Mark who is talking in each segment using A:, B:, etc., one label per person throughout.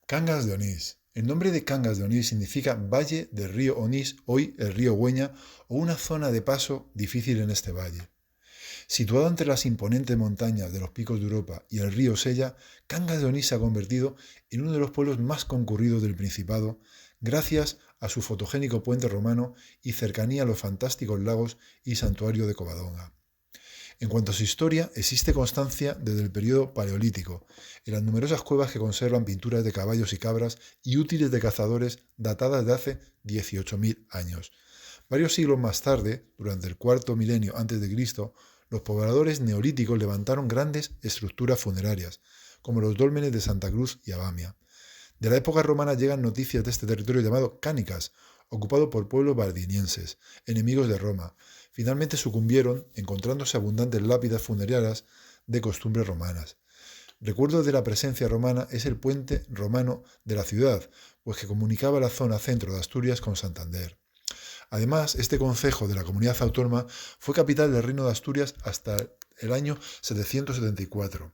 A: Cangas de Onís. El nombre de Cangas de Onís significa valle del río Onís, hoy el río Güeña, o una zona de paso difícil en este valle. Situado entre las imponentes montañas de los picos de Europa y el río Sella, Cangas de Onís se ha convertido en uno de los pueblos más concurridos del Principado, gracias a su fotogénico puente romano y cercanía a los fantásticos lagos y santuario de Covadonga. En cuanto a su historia, existe constancia desde el periodo paleolítico, en las numerosas cuevas que conservan pinturas de caballos y cabras y útiles de cazadores datadas de hace 18.000 años. Varios siglos más tarde, durante el cuarto milenio antes de Cristo, los pobladores neolíticos levantaron grandes estructuras funerarias, como los dólmenes de Santa Cruz y Abamia. De la época romana llegan noticias de este territorio llamado Cánicas, ocupado por pueblos vardinienses, enemigos de Roma. Finalmente sucumbieron, encontrándose abundantes lápidas funerarias de costumbres romanas. Recuerdo de la presencia romana es el puente romano de la ciudad, pues que comunicaba la zona centro de Asturias con Santander. Además, este concejo de la comunidad autónoma fue capital del Reino de Asturias hasta el año 774.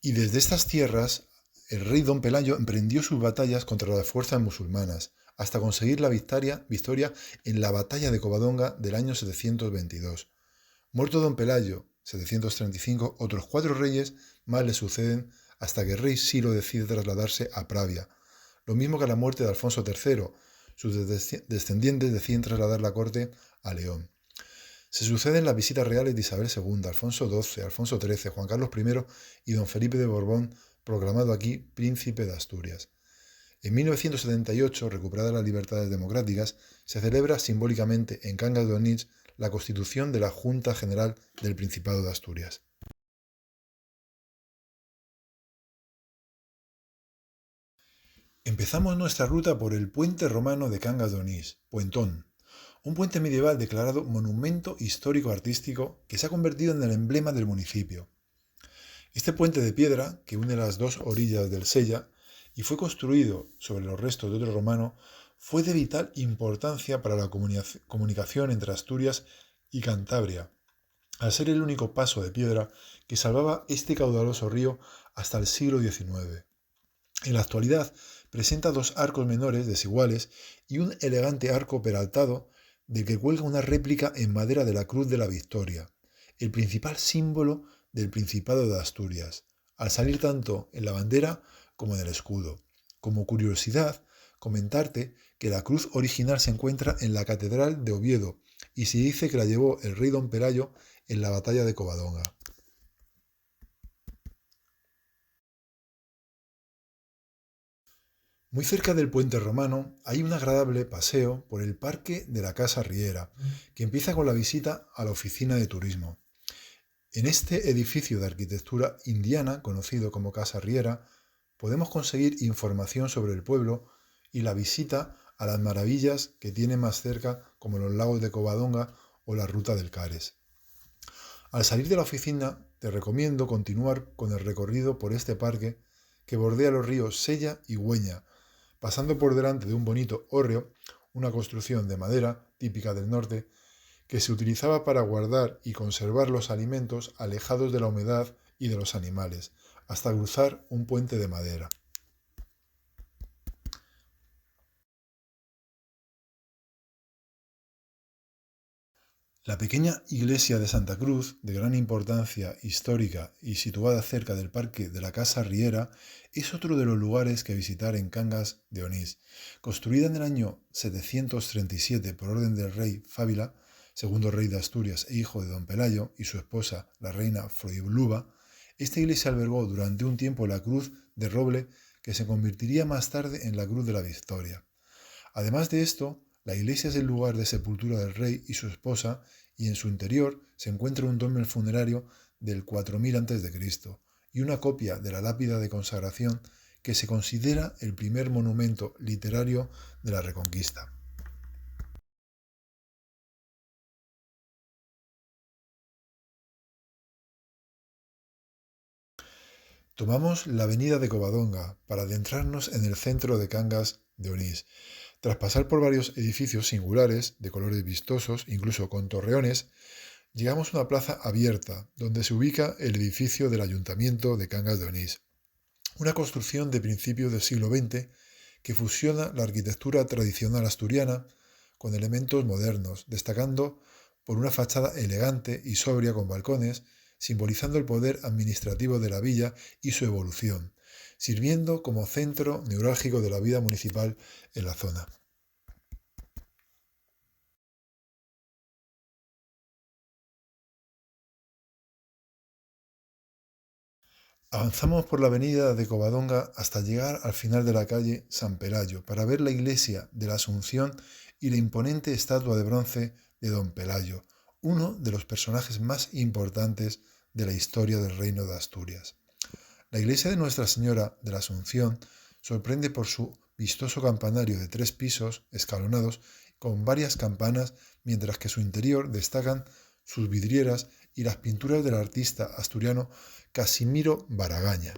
A: Y desde estas tierras, el rey Don Pelayo emprendió sus batallas contra las fuerzas musulmanas, hasta conseguir la victoria en la batalla de Covadonga del año 722. Muerto Don Pelayo, 735, otros 4 reyes más le suceden hasta que el rey Silo decide trasladarse a Pravia. Lo mismo que a la muerte de Alfonso III, sus descendientes deciden trasladar la corte a León. Se suceden las visitas reales de Isabel II, Alfonso XII, Alfonso XIII, Juan Carlos I y don Felipe de Borbón, proclamado aquí príncipe de Asturias. En 1978, recuperadas las libertades democráticas, se celebra simbólicamente en Cangas de Onís la constitución de la Junta General del Principado de Asturias. Empezamos nuestra ruta por el puente romano de Cangas de Onís, Puentón, un puente medieval declarado monumento histórico-artístico que se ha convertido en el emblema del municipio. Este puente de piedra, que une las dos orillas del Sella y fue construido sobre los restos de otro romano, fue de vital importancia para la comunicación entre Asturias y Cantabria, al ser el único paso de piedra que salvaba este caudaloso río hasta el siglo XIX. En la actualidad presenta 2 arcos menores desiguales y un elegante arco peraltado del que cuelga una réplica en madera de la Cruz de la Victoria, el principal símbolo del Principado de Asturias, al salir tanto en la bandera como en el escudo. Como curiosidad, comentarte que la cruz original se encuentra en la Catedral de Oviedo y se dice que la llevó el rey Don Pelayo en la batalla de Covadonga. Muy cerca del puente romano hay un agradable paseo por el parque de la Casa Riera, que empieza con la visita a la oficina de turismo. En este edificio de arquitectura indiana, conocido como Casa Riera, podemos conseguir información sobre el pueblo y la visita a las maravillas que tiene más cerca, como los lagos de Covadonga o la ruta del Cares. Al salir de la oficina, te recomiendo continuar con el recorrido por este parque que bordea los ríos Sella y Güeña, pasando por delante de un bonito hórreo, una construcción de madera típica del norte, que se utilizaba para guardar y conservar los alimentos alejados de la humedad y de los animales, hasta cruzar un puente de madera. La pequeña iglesia de Santa Cruz, de gran importancia histórica y situada cerca del parque de la Casa Riera, es otro de los lugares que visitar en Cangas de Onís. Construida en el año 737 por orden del rey Fábila, segundo rey de Asturias e hijo de don Pelayo, y su esposa, la reina Froilúva, esta iglesia albergó durante un tiempo la cruz de roble que se convertiría más tarde en la Cruz de la Victoria. Además de esto, la iglesia es el lugar de sepultura del rey y su esposa, y en su interior se encuentra un dolmen funerario del 4000 a.C. y una copia de la lápida de consagración que se considera el primer monumento literario de la Reconquista. Tomamos la avenida de Covadonga para adentrarnos en el centro de Cangas de Onís. Tras pasar por varios edificios singulares, de colores vistosos, incluso con torreones, llegamos a una plaza abierta, donde se ubica el edificio del Ayuntamiento de Cangas de Onís. una construcción de principios del siglo XX que fusiona la arquitectura tradicional asturiana con elementos modernos, destacando por una fachada elegante y sobria con balcones, simbolizando el poder administrativo de la villa y su evolución, sirviendo como centro neurálgico de la vida municipal en la zona. Avanzamos por la avenida de Covadonga hasta llegar al final de la calle San Pelayo para ver la iglesia de la Asunción y la imponente estatua de bronce de Don Pelayo, uno de los personajes más importantes de la historia del Reino de Asturias. La iglesia de Nuestra Señora de la Asunción sorprende por su vistoso campanario de 3 pisos escalonados con varias campanas, mientras que su interior destacan sus vidrieras y las pinturas del artista asturiano Casimiro Baragaña.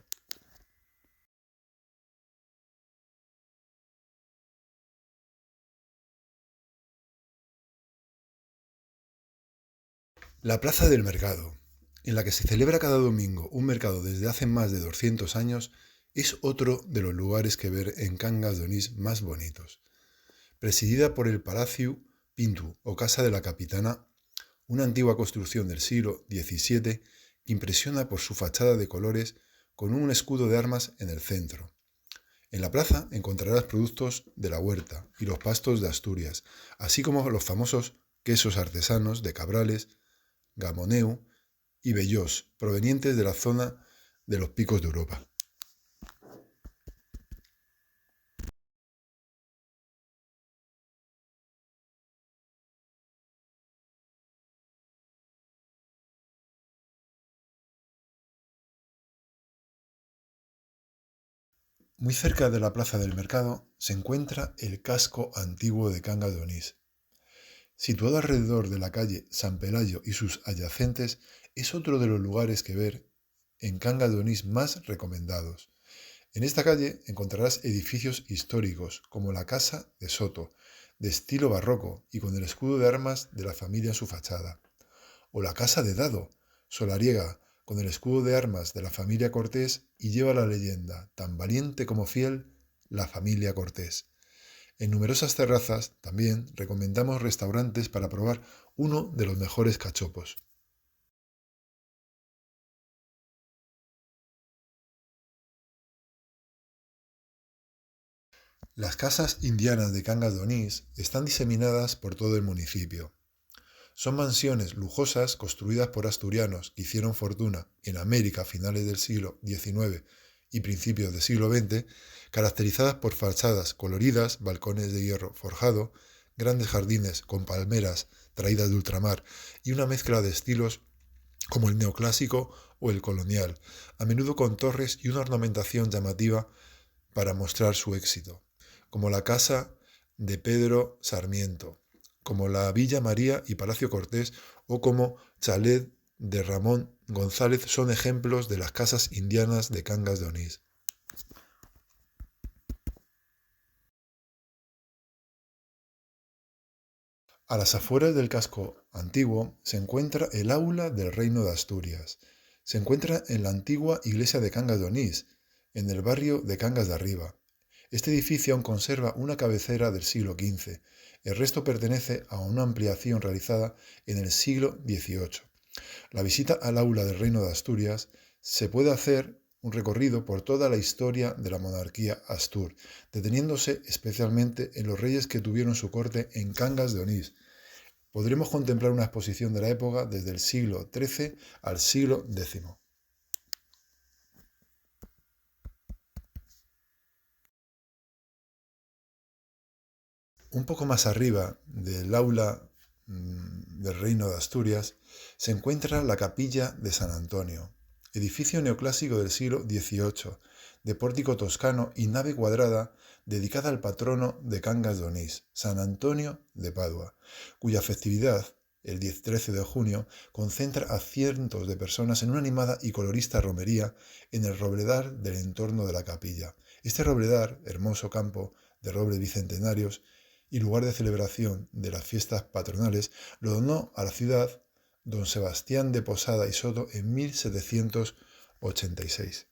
A: La Plaza del Mercado, en la que se celebra cada domingo un mercado desde hace más de 200 años, es otro de los lugares que ver en Cangas de Onís más bonitos. Presidida por el Palacio Pintu o Casa de la Capitana, una antigua construcción del siglo XVII que impresiona por su fachada de colores con un escudo de armas en el centro. En la plaza encontrarás productos de la huerta y los pastos de Asturias, así como los famosos quesos artesanos de Cabrales, Gamoneu y Bellós, provenientes de la zona de los Picos de Europa. Muy cerca de la plaza del mercado se encuentra el casco antiguo de Cangas de Onís. Situado alrededor de la calle San Pelayo y sus adyacentes, es otro de los lugares que ver en Cangas de Onís más recomendados. En esta calle encontrarás edificios históricos como la Casa de Soto, de estilo barroco y con el escudo de armas de la familia en su fachada, o la Casa de Dado, solariega, con el escudo de armas de la familia Cortés y lleva la leyenda, tan valiente como fiel, la familia Cortés. En numerosas terrazas también recomendamos restaurantes para probar uno de los mejores cachopos. Las casas indianas de Cangas de Onís están diseminadas por todo el municipio. Son mansiones lujosas construidas por asturianos que hicieron fortuna en América a finales del siglo XIX y principios del siglo XX, caracterizadas por fachadas coloridas, balcones de hierro forjado, grandes jardines con palmeras traídas de ultramar y una mezcla de estilos como el neoclásico o el colonial, a menudo con torres y una ornamentación llamativa para mostrar su éxito, como la casa de Pedro Sarmiento, como la Villa María y Palacio Cortés o como Chalet de Ramón González son ejemplos de las casas indianas de Cangas de Onís. A las afueras del casco antiguo se encuentra el aula del Reino de Asturias. Se encuentra en la antigua iglesia de Cangas de Onís, en el barrio de Cangas de Arriba. Este edificio aún conserva una cabecera del siglo XV. El resto pertenece a una ampliación realizada en el siglo XVIII. La visita al aula del Reino de Asturias se puede hacer un recorrido por toda la historia de la monarquía astur, deteniéndose especialmente en los reyes que tuvieron su corte en Cangas de Onís. Podremos contemplar una exposición de la época desde el siglo XIII al siglo X. Un poco más arriba del aula del Reino de Asturias se encuentra la Capilla de San Antonio, edificio neoclásico del siglo XVIII, de pórtico toscano y nave cuadrada dedicada al patrono de Cangas de Onís, San Antonio de Padua, cuya festividad, el 13 de junio, concentra a cientos de personas en una animada y colorista romería en el robledar del entorno de la capilla. Este robledar, hermoso campo de robles bicentenarios, y lugar de celebración de las fiestas patronales, lo donó a la ciudad don Sebastián de Posada y Soto en 1786.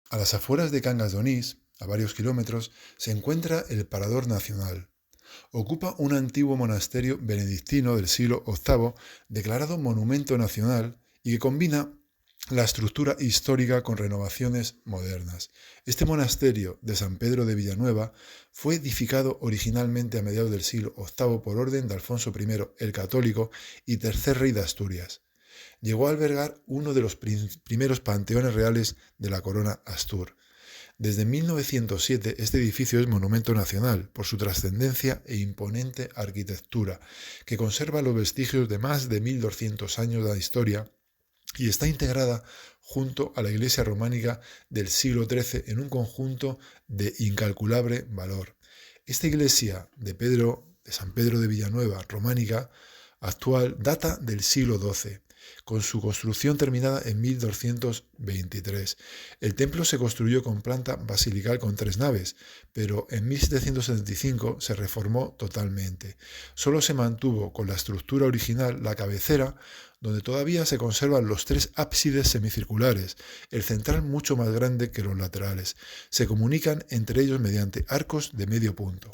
A: A las afueras de Cangas de Onís, a varios kilómetros, se encuentra el Parador Nacional. Ocupa un antiguo monasterio benedictino del siglo VIII, declarado Monumento Nacional, y que combina la estructura histórica con renovaciones modernas. Este monasterio de San Pedro de Villanueva fue edificado originalmente a mediados del siglo VIII por orden de Alfonso I el Católico y tercer rey de Asturias. Llegó a albergar uno de los primeros panteones reales de la corona Astur. Desde 1907 este edificio es monumento nacional por su trascendencia e imponente arquitectura, que conserva los vestigios de más de 1200 años de historia y está integrada junto a la iglesia románica del siglo XIII en un conjunto de incalculable valor. Esta iglesia de San Pedro de Villanueva, románica, actual, data del siglo XII, con su construcción terminada en 1223. El templo se construyó con planta basilical con 3 naves, pero en 1775 se reformó totalmente. Solo se mantuvo con la estructura original la cabecera, donde todavía se conservan los 3 ábsides semicirculares, el central mucho más grande que los laterales. Se comunican entre ellos mediante arcos de medio punto.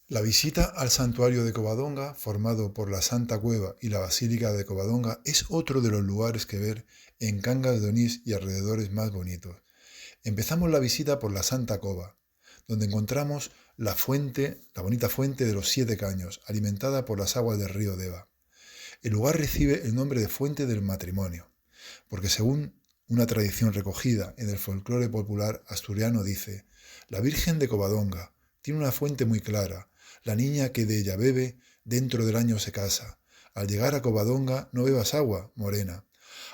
A: La visita al santuario de Covadonga, formado por la Santa Cueva y la Basílica de Covadonga, es otro de los lugares que ver en Cangas de Onís y alrededores más bonitos. Empezamos la visita por la Santa Cova, donde encontramos la bonita fuente de los 7 caños, alimentada por las aguas del río Deva. El lugar recibe el nombre de Fuente del Matrimonio, porque según una tradición recogida en el folclore popular asturiano dice: la Virgen de Covadonga tiene una fuente muy clara, la niña que de ella bebe, dentro del año se casa. Al llegar a Covadonga no bebas agua, morena.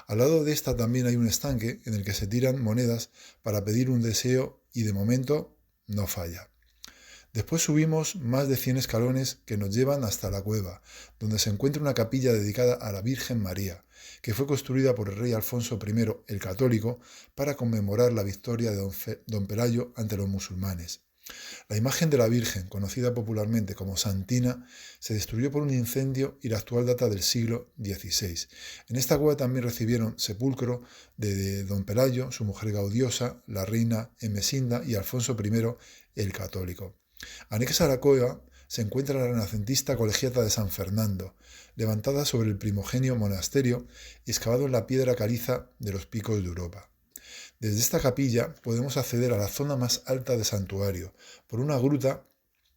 A: Al lado de esta también hay un estanque en el que se tiran monedas para pedir un deseo y de momento no falla. Después subimos más de 100 escalones que nos llevan hasta la cueva, donde se encuentra una capilla dedicada a la Virgen María, que fue construida por el rey Alfonso I el Católico para conmemorar la victoria de don Pelayo ante los musulmanes. La imagen de la Virgen, conocida popularmente como Santina, se destruyó por un incendio y la actual data del siglo XVI. En esta cueva también recibieron sepulcro de don Pelayo, su mujer Gaudiosa, la reina Emesinda y Alfonso I el Católico. Anexa a la cueva se encuentra la renacentista colegiata de San Fernando, levantada sobre el primogenio monasterio y excavado en la piedra caliza de los picos de Europa. Desde esta capilla podemos acceder a la zona más alta del santuario, por una gruta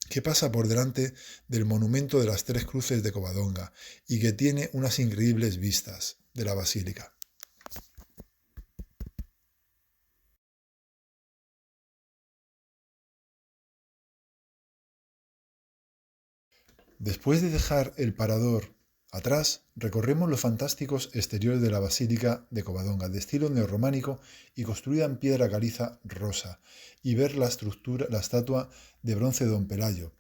A: que pasa por delante del monumento de las 3 cruces de Covadonga y que tiene unas increíbles vistas de la basílica. Después de dejar el parador atrás, recorremos los fantásticos exteriores de la Basílica de Covadonga, de estilo neorrománico y construida en piedra caliza rosa, y ver la estatua de bronce de don Pelayo.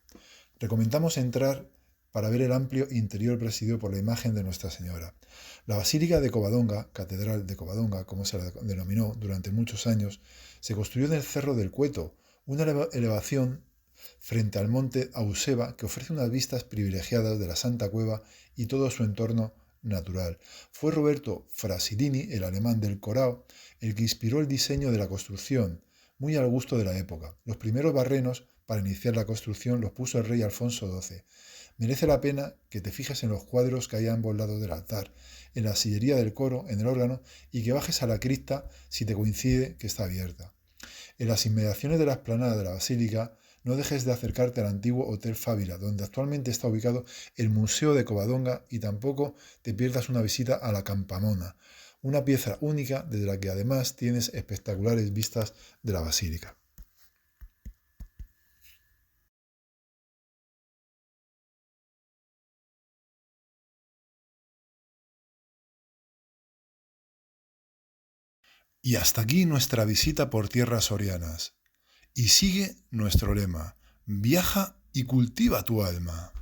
A: Recomendamos entrar para ver el amplio interior presidido por la imagen de Nuestra Señora. La Basílica de Covadonga, Catedral de Covadonga, como se la denominó durante muchos años, se construyó en el Cerro del Cueto, una elevación frente al monte Auseba que ofrece unas vistas privilegiadas de la Santa Cueva y todo su entorno natural. Fue Roberto Frasilini, el alemán del Corao, el que inspiró el diseño de la construcción, muy al gusto de la época. Los primeros barrenos para iniciar la construcción los puso el rey Alfonso XII. Merece la pena que te fijes en los cuadros que hay a ambos lados del altar, en la sillería del coro, en el órgano, y que bajes a la cripta si te coincide que está abierta. En las inmediaciones de la explanada de la basílica, no dejes de acercarte al antiguo Hotel Fábila, donde actualmente está ubicado el Museo de Covadonga, y tampoco te pierdas una visita a la Campamona, una pieza única desde la que además tienes espectaculares vistas de la basílica. Y hasta aquí nuestra visita por tierras sorianas. Y sigue nuestro lema: viaja y cultiva tu alma.